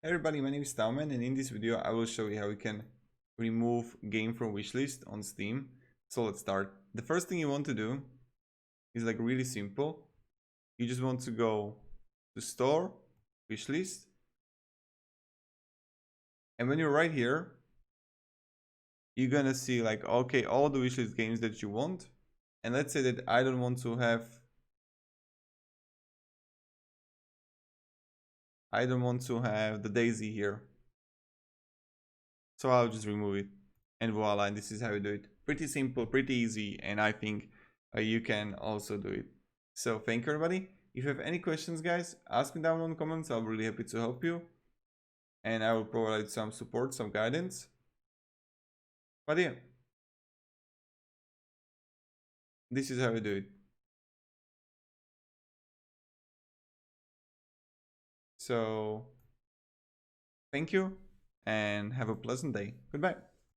Hey everybody, my name is TaoMan, and in this video I will show you how you can remove game from wishlist on Steam. So let's start. The first thing you want to do is like really simple. You just want to go to store, wishlist, and when you're right here, you're gonna see like, okay, all the wishlist games that you want. And let's say that I don't want to have the Daisy here. So I'll just remove it, and voila, and this is how you do it. Pretty simple, pretty easy, and I think you can also do it. So thank you everybody. If you have any questions, guys, ask me down in the comments. I'll be really happy to help you, and I will provide some support, some guidance. But yeah, this is how you do it. So thank you and have a pleasant day. Goodbye.